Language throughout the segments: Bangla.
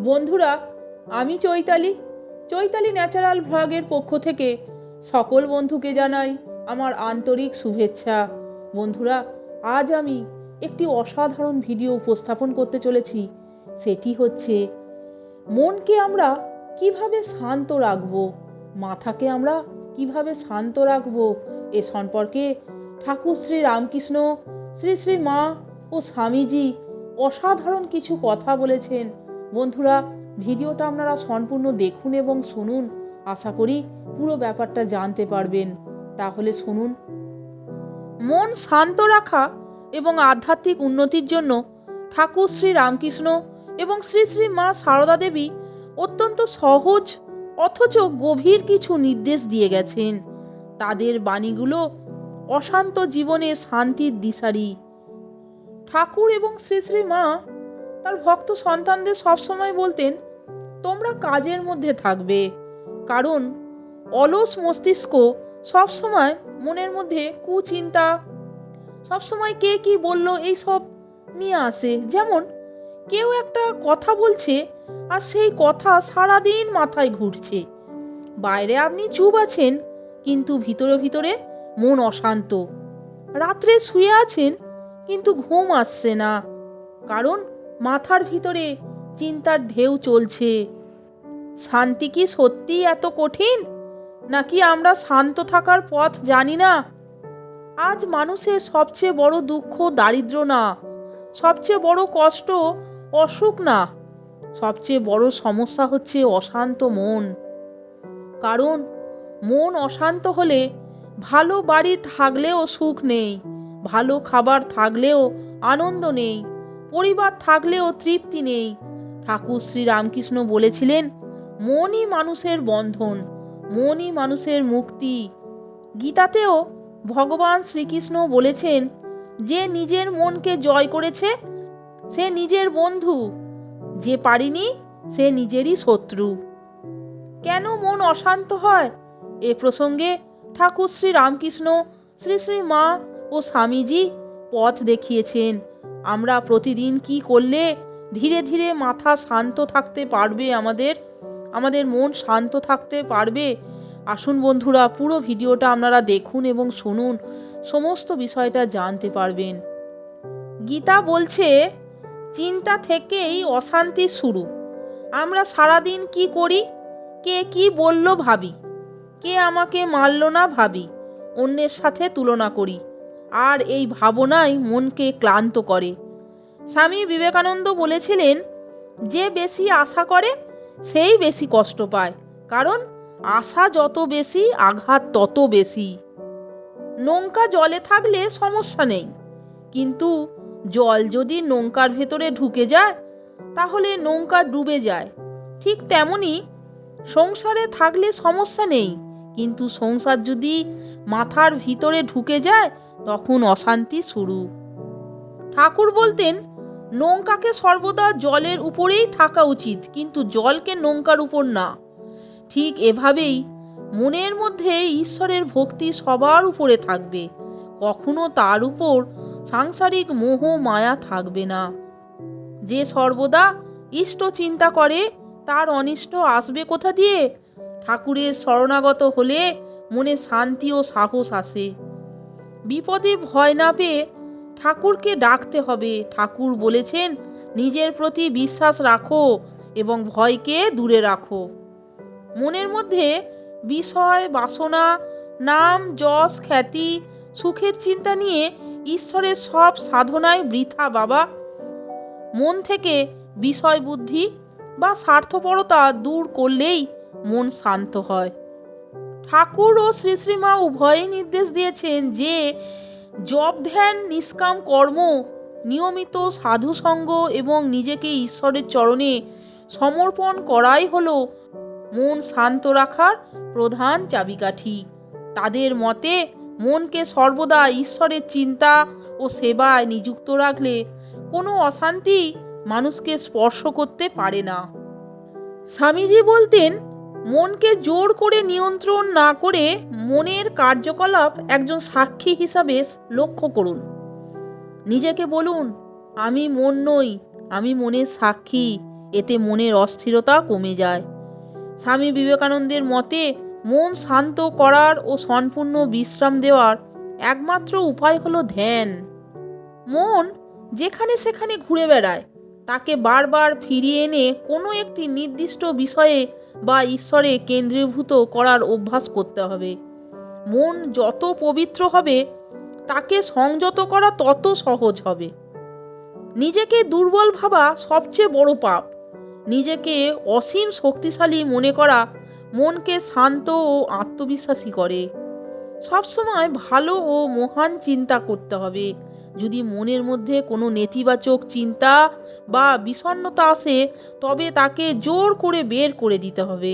বন্ধুরা, আমি চৈতালি চৈতালি ন্যাচারাল ভ্লগের পক্ষ থেকে সকল বন্ধুকে জানাই আমার আন্তরিক শুভেচ্ছা। বন্ধুরা, আজ আমি একটি অসাধারণ ভিডিও উপস্থাপন করতে চলেছি। সেটি হচ্ছে মনকে আমরা কিভাবে শান্ত রাখব, মাথাকে আমরা কিভাবে শান্ত রাখব, এ সম্পর্কে ঠাকুর শ্রী রামকৃষ্ণ, শ্রী শ্রী মা ও স্বামীজি অসাধারণ কিছু কথা বলেছেন। বন্ধুরা, ভিডিওটা আপনারা সম্পূর্ণ দেখুন এবং শুনুন। আশা করি পুরো ব্যাপারটা জানতে পারবেন। তাহলে শুনুন। মন শান্ত রাখা এবং আধ্যাত্মিক উন্নতির জন্য ঠাকুর শ্রী রামকৃষ্ণ এবং শ্রী শ্রী মা সারদা দেবী অত্যন্ত সহজ অথচ গভীর কিছু নির্দেশ দিয়ে গেছেন। তাদের বাণীগুলো অশান্ত জীবনে শান্তির দিশারি। ঠাকুর এবং শ্রী শ্রী মা তার ভক্ত সন্তানদের সবসময় বলতেন, তোমরা কাজের মধ্যে থাকবে, কারণ অলস মস্তিষ্ক সবসময় মনের মধ্যে কুচিন্তা, সবসময় কে কি বলল এইসব নিয়ে আসে। যেমন কেউ একটা কথা বলছে আর সেই কথা সারাদিন মাথায় ঘুরছে। বাইরে আপনি চুপ আছেন, কিন্তু ভিতরে ভিতরে মন অশান্ত। রাত্রে শুয়ে আছেন, কিন্তু ঘুম আসছে না, কারণ মাথার ভিতরে চিন্তার ঢেউ চলছে। শান্তি কি সত্যি এত কঠিন, নাকি আমরা শান্ত থাকার পথ জানি না? আজ মানুষের সবচেয়ে বড় দুঃখ দারিদ্র না, সবচেয়ে বড় কষ্ট অসুখ না, সবচেয়ে বড় সমস্যা হচ্ছে অশান্ত মন। কারণ মন অশান্ত হলে ভালো বাড়ি থাকলেও সুখ নেই, ভালো খাবার থাকলেও আনন্দ নেই, পরিবার থাকলেও তৃপ্তি নেই। ঠাকুর শ্রী রামকৃষ্ণ বলেছিলেন, মনই মানুষের বন্ধন, মনই মানুষের মুক্তি। গীতাতেও ভগবান শ্রীকৃষ্ণ বলেছেন, যে নিজের মনকে জয় করেছে সে নিজের বন্ধু, যে পারেনি সে নিজেরই শত্রু। কেন মন অশান্ত হয়, এ প্রসঙ্গে ঠাকুর শ্রী রামকৃষ্ণ, শ্রী শ্রী মা ও স্বামীজি পথ দেখিয়েছেন। আমরা প্রতিদিন কি করলে ধীরে ধীরে মাথা শান্ত থাকতে পারবে, আমাদের মন শান্ত থাকতে পারবে। আসুন বন্ধুরা, পুরো ভিডিওটা আপনারা দেখুন এবং শুনুন, সমস্ত বিষয়টা জানতে পারবেন। গীতা বলছে, চিন্তা থেকেই অশান্তি শুরু। আমরা সারাদিন কি করি? কে কি বলল ভাবি, কে আমাকে মারল না ভাবি, অন্যের সাথে তুলনা করি, আর এই ভাবনাই মনকে ক্লান্ত করে। স্বামী বিবেকানন্দ বলেছিলেন, যে বেশি আশা করে সেই বেশি কষ্ট পায়, কারণ আশা যত বেশি আঘাত তত বেশি। নৌকা জলে থাকলে সমস্যা নেই, কিন্তু জল যদি নৌকার ভেতরে ঢুকে যায় তাহলে নৌকা ডুবে যায়। ঠিক তেমনি সংসারে থাকলে সমস্যা নেই, কিন্তু সংসার যদি মাথার ভিতরে ঢুকে যায় তখন অশান্তি শুরু। ঠাকুর বলতেন, নৌকাকে সর্বদা জলের উপরেই থাকা উচিত, কিন্তু জলকে নৌকার উপর না। ঠিক এভাবেই মনের মধ্যে ঈশ্বরের ভক্তি সবার উপরে থাকবে, কখনো তার উপর সাংসারিক মোহ মায়া থাকবে না। যে সর্বদা ইষ্ট চিন্তা করে তার অনিষ্ট আসবে কোথা দিয়ে? ঠাকুরের শরণাগত হলে মনে শান্তি ও সাহস আসে। বিপদে ভয় না পেয়ে ঠাকুরকে ডাকতে হবে। ঠাকুর বলেছেন, নিজের প্রতি বিশ্বাস রাখো এবং ভয়কে দূরে রাখো। মনের মধ্যে বিষয় বাসনা, নাম যশ খ্যাতি, সুখের চিন্তা নিয়ে ঈশ্বরের সব সাধনায় বৃথা বাবা। মন থেকে বিষয় বুদ্ধি বা স্বার্থপরতা দূর করলেই মন শান্ত হয়। ঠাকুর ও শ্রী শ্রীমা উভয়ই নির্দেশ দিয়েছেন যে জপ ধ্যান, নিষ্কাম কর্ম, নিয়মিত সাধুসঙ্গ এবং নিজেকে ঈশ্বরের চরণে সমর্পণ করাই হলো মন শান্ত রাখার প্রধান চাবিকাঠি। তাদের মতে মনকে সর্বদা ঈশ্বরের চিন্তা ও সেবায় নিযুক্ত রাখলে কোনো অশান্তি মানুষকে স্পর্শ করতে পারে না। স্বামীজি বলতেন, মনকে জোর করে নিয়ন্ত্রণ না করে মনের কার্যকলাপ একজন সাক্ষী হিসাবে লক্ষ্য করুন। নিজেকে বলুন, আমি মন নই, আমি মনের সাক্ষী, এতে মনের অস্থিরতা কমে যায়। স্বামী বিবেকানন্দের মতে মন শান্ত করার ও সম্পূর্ণ বিশ্রাম দেওয়ার একমাত্র উপায় হলো ধ্যান। মন যেখানে সেখানে ঘুরে বেড়ায়, তাকে বারবার ফিরিয়ে এনে কোনো একটি নির্দিষ্ট বিষয়ে বা ঈশ্বরে কেন্দ্রীভূত করার অভ্যাস করতে হবে। মন যত পবিত্র হবে, তাকে সংযত করা তত সহজ হবে। নিজেকে দুর্বল ভাবা সবচেয়ে বড় পাপ। নিজেকে অসীম শক্তিশালী মনে করা মনকে শান্ত ও আত্মবিশ্বাসী করে। সবসময় ভালো ও মহান চিন্তা করতে হবে। যদি মনের মধ্যে কোনো নেতিবাচক চিন্তা বা বিষণ্ণতা আসে, তবে তাকে জোর করে বের করে দিতে হবে।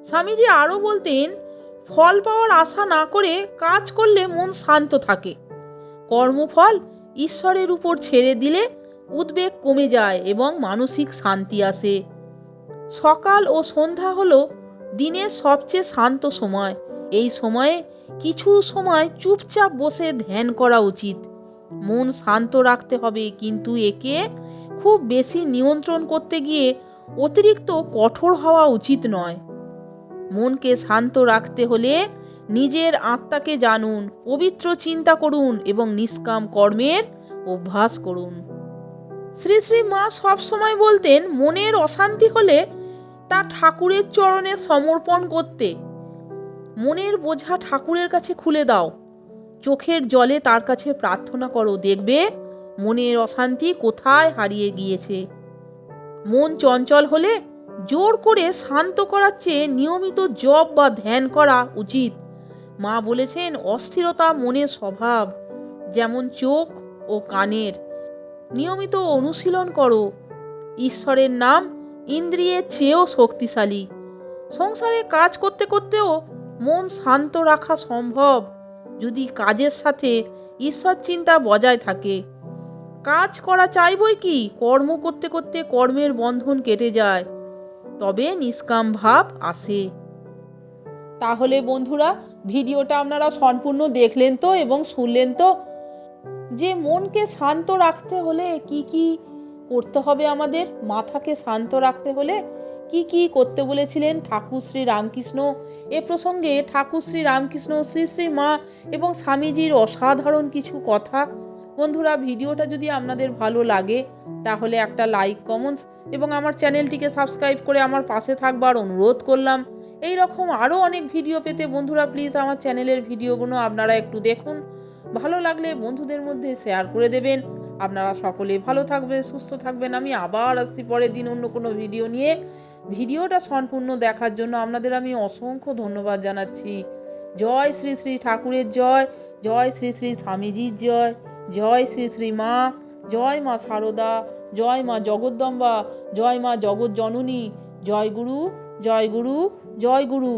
স্বামীজি আরও বলতেন, ফল পাওয়ার আশা না করে কাজ করলে মন শান্ত থাকে। কর্মফল ঈশ্বরের উপর ছেড়ে দিলে উদ্বেগ কমে যায় এবং মানসিক শান্তি আসে। সকাল ও সন্ধ্যা হলো দিনের সবচেয়ে শান্ত সময়। এই সময়ে কিছু সময় চুপচাপ বসে ধ্যান করা উচিত। মন শান্ত রাখতে হবে, কিন্তু একে খুব বেশি নিয়ন্ত্রণ করতে গিয়ে অতিরিক্ত কঠোর হওয়া উচিত নয়। মনকে শান্ত রাখতে হলে নিজের আত্মাকে জানুন, পবিত্র চিন্তা করুন এবং নিষ্কাম কর্মের অভ্যাস করুন। শ্রী শ্রী মা সবসময় বলতেন, মনের অশান্তি হলে তা ঠাকুরের চরণে সমর্পণ করতে। মনের বোঝা ঠাকুরের কাছে খুলে দাও, চোখের জলে তার কাছে প্রার্থনা করো, দেখবে মনের অশান্তি কোথায় হারিয়ে গিয়েছে। মন চঞ্চল হলে জোর করে শান্ত করার চেয়ে নিয়মিত জপ বা ধ্যান করা উচিত। মা বলেছেন, অস্থিরতা মনের স্বভাব, যেমন চোখ ও কানের। নিয়মিত অনুশীলন করো। ঈশ্বরের নাম ইন্দ্রিয়ের চেয়েও শক্তিশালী। সংসারে কাজ করতে করতেও মন শান্ত রাখা সম্ভব, যদি কাজের সাথে ঈশ্বর চিন্তা বজায় থাকে। কাজ করা চাইবই কি, কর্ম করতে করতে কর্মের বন্ধন কেটে যায়, তবে নিষ্কাম ভাব আসে। তাহলে বন্ধুরা, ভিডিওটা আপনারা সম্পূর্ণ দেখলেন তো এবং শুনলেন তো, যে মনকে শান্ত রাখতে হলে কি কি করতে হবে, আমাদের মাথাকে শান্ত রাখতে হলে কি কি করতে বলেছিলেন ঠাকুর শ্রী রামকৃষ্ণ। এ প্রসঙ্গে ঠাকুর শ্রী রামকৃষ্ণ, শ্রী শ্রী মা এবং স্বামীজির অসাধারণ কিছু কথা। বন্ধুরা, ভিডিওটা যদি আপনাদের ভালো লাগে তাহলে একটা লাইক, কমেন্টস এবং আমার চ্যানেলটিকে সাবস্ক্রাইব করে আমার পাশে থাকবার অনুরোধ করলাম। এই রকম আরও অনেক ভিডিও পেতে বন্ধুরা প্লিজ আমার চ্যানেলের ভিডিওগুলো আপনারা একটু দেখুন। ভালো লাগলে বন্ধুদের মধ্যে শেয়ার করে দেবেন। আপনারা সকলে ভালো থাকবেন, সুস্থ থাকবেন। আমি আবার আসছি পরের দিন অন্য কোনো ভিডিও নিয়ে। ভিডিওটা সম্পূর্ণ দেখার জন্য আপনাদের আমি অসংখ্য ধন্যবাদ জানাচ্ছি। জয় শ্রী শ্রী ঠাকুরের জয়, জয় শ্রী শ্রী স্বামীজির জয়, জয় শ্রী শ্রী মা, জয় মা সারদা, জয় মা জগদ্দম্বা, জয় মা জগৎ জননী, জয় গুরু, জয় গুরু, জয় গুরু।